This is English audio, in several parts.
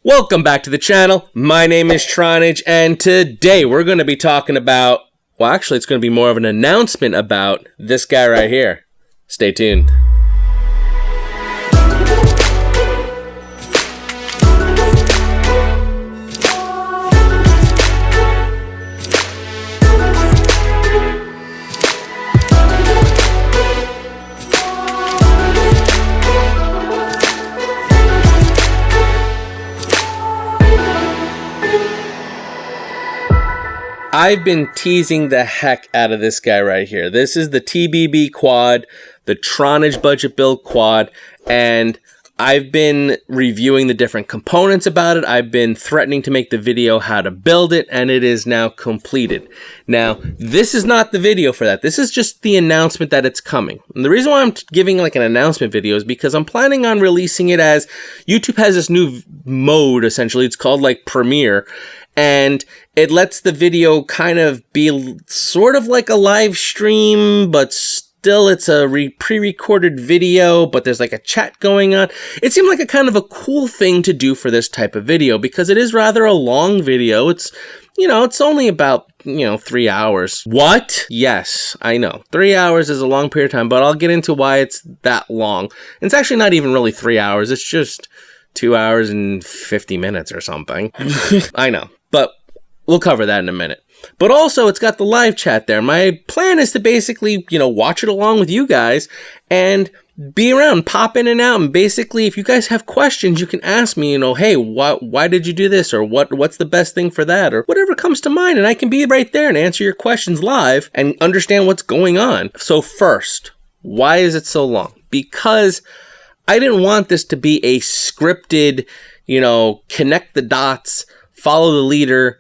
Welcome back to the channel. My name is Tronage, and today we're going to be talking about, well, actually it's going to be more of an announcement about this guy right here. Stay tuned. I've been teasing the heck out of this guy right here. This is the TBB quad, the Tronage budget build quad, and I've been reviewing the different components about it. I've been threatening to make the video how to build it, and it is now completed. Now, this is not the video for that. This is just the announcement that it's coming. And the reason why I'm giving like an announcement video is because I'm planning on releasing it as YouTube has this new mode, essentially. It's called like Premiere. And it lets the video kind of be sort of like a live stream, but still it's a pre-recorded video, but there's like a chat going on. It seemed like a kind of a cool thing to do for this type of video because it is rather a long video. It's, you know, it's only about, 3 hours. What? Yes, I know. 3 hours is a long period of time, but I'll get into why it's that long. It's actually not even really 3 hours. It's just 2 hours and 50 minutes or something. I know. But we'll cover that in a minute. But also, it's got the live chat there. My plan is to basically, watch it along with you guys and be around, pop in and out. And basically, if you guys have questions, you can ask me, hey, why did you do this? Or what's the best thing for that? Or whatever comes to mind. And I can be right there and answer your questions live and understand what's going on. So first, why is it so long? Because I didn't want this to be a scripted, connect the dots, follow the leader,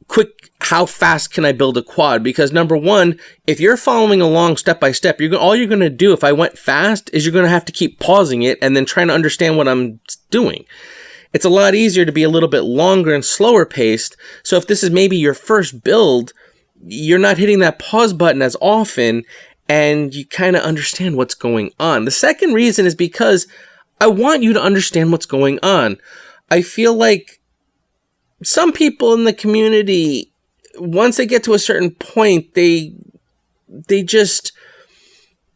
quick, how fast can I build a quad? Because number one, if you're following along step by step, all you're going to do if I went fast is you're going to have to keep pausing it and then trying to understand what I'm doing. It's a lot easier to be a little bit longer and slower paced. So if this is maybe your first build, you're not hitting that pause button as often and you kind of understand what's going on. The second reason is because I want you to understand what's going on. I feel like some people in the community, once they get to a certain point, they're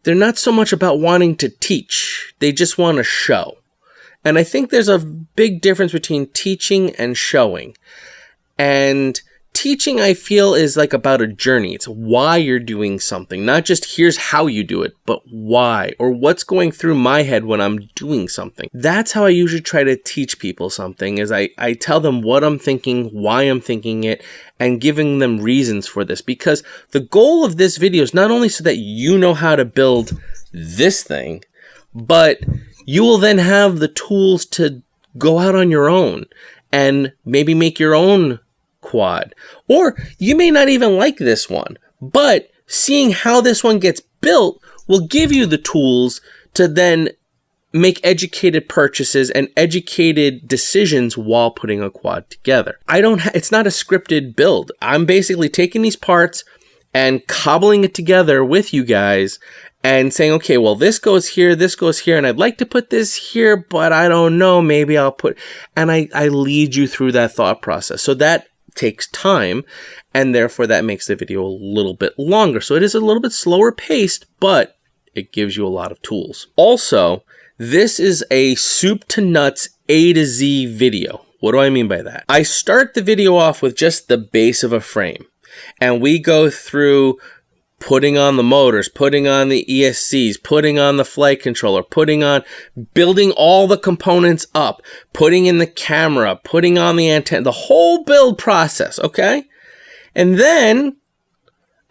not so much about wanting to teach. They just want to show. And I think there's a big difference between teaching and showing. And teaching, I feel, is like about a journey. It's why you're doing something, not just here's how you do it, but why, or what's going through my head when I'm doing something. That's how I usually try to teach people something, is I tell them what I'm thinking, why I'm thinking it, and giving them reasons for this. Because the goal of this video is not only so that you know how to build this thing, but you will then have the tools to go out on your own and maybe make your own quad. Or you may not even like this one, but seeing how this one gets built will give you the tools to then make educated purchases and educated decisions while putting a quad together. It's not a scripted build. I'm basically taking these parts and cobbling it together with you guys and saying, okay, well, this goes here, and I'd like to put this here, but I don't know, maybe I'll put, and I lead you through that thought process. So that takes time, and therefore that makes the video a little bit longer. So it is a little bit slower paced, but it gives you a lot of tools. Also, this is a soup to nuts A to Z video. What do I mean by that? I start the video off with just the base of a frame, and we go through putting on the motors, putting on the ESCs, putting on the flight controller, building all the components up, putting in the camera, putting on the antenna, the whole build process, okay? And then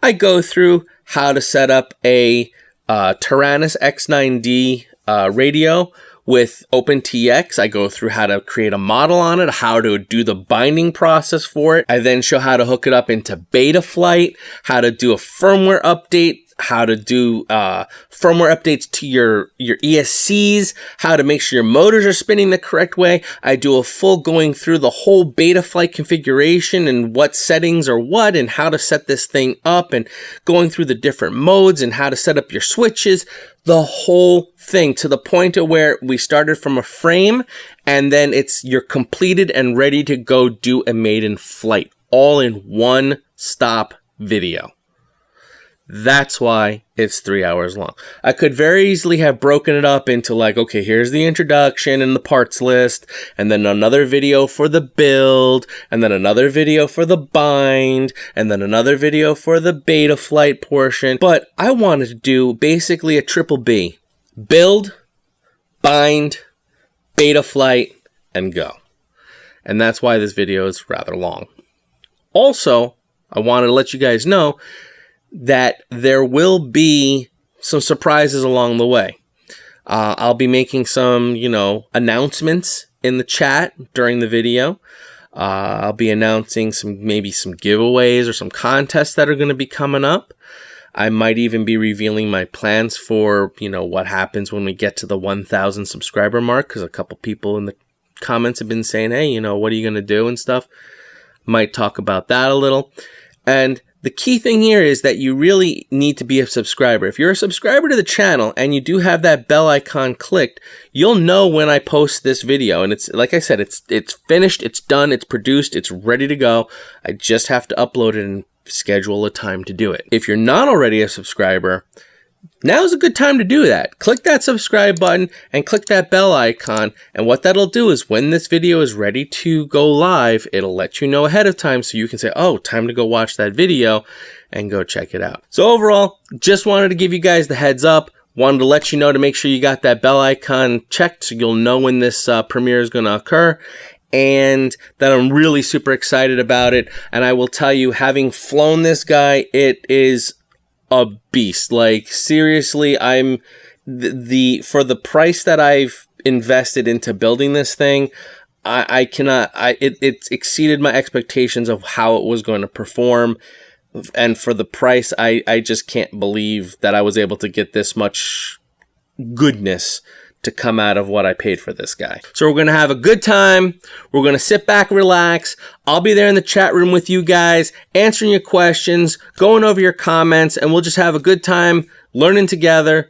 I go through how to set up a Taranis X9D radio with OpenTX. I go through how to create a model on it, how to do the binding process for it. I then show how to hook it up into Betaflight, how to do a firmware update, how to do firmware updates to your ESCs, how to make sure your motors are spinning the correct way. I do a full going through the whole Betaflight configuration and what settings are what and how to set this thing up and going through the different modes and how to set up your switches, the whole thing, to the point of where we started from a frame and then you're completed and ready to go do a maiden flight, all in one stop video. That's why it's 3 hours long. I could very easily have broken it up into like, okay, here's the introduction and the parts list, and then another video for the build, and then another video for the bind, and then another video for the Betaflight portion. But I wanted to do basically a triple B. Build, bind, Betaflight, and go. And that's why this video is rather long. Also, I wanted to let you guys know that there will be some surprises along the way. I'll be making some, announcements in the chat during the video. I'll be announcing maybe some giveaways or some contests that are going to be coming up. I might even be revealing my plans for, what happens when we get to the 1,000 subscriber mark, because a couple people in the comments have been saying, hey, what are you going to do and stuff. Might talk about that a little. And the key thing here is that you really need to be a subscriber. If you're a subscriber to the channel and you do have that bell icon clicked, you'll know when I post this video. And it's, like I said, it's finished, it's done, it's produced, it's ready to go. I just have to upload it and schedule a time to do it. If you're not already a subscriber, now's a good time to do that. Click that subscribe button and click that bell icon. And what that'll do is when this video is ready to go live, it'll let you know ahead of time so you can say, oh, time to go watch that video and go check it out. So overall, just wanted to give you guys the heads up. Wanted to let you know to make sure you got that bell icon checked so you'll know when this premiere is going to occur. And that I'm really super excited about it. And I will tell you, having flown this guy, it is a beast. Like, seriously, I'm for the price that I've invested into building this thing, it exceeded my expectations of how it was going to perform. And for the price, I just can't believe that I was able to get this much goodness to come out of what I paid for this guy. So we're going to have a good time. We're going to sit back, relax. I'll be there in the chat room with you guys, answering your questions, going over your comments, and we'll just have a good time learning together,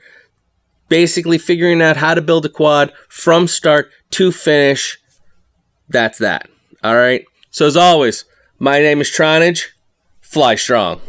basically figuring out how to build a quad from start to finish. That's that. All right. So as always, my name is Tronage. Fly strong.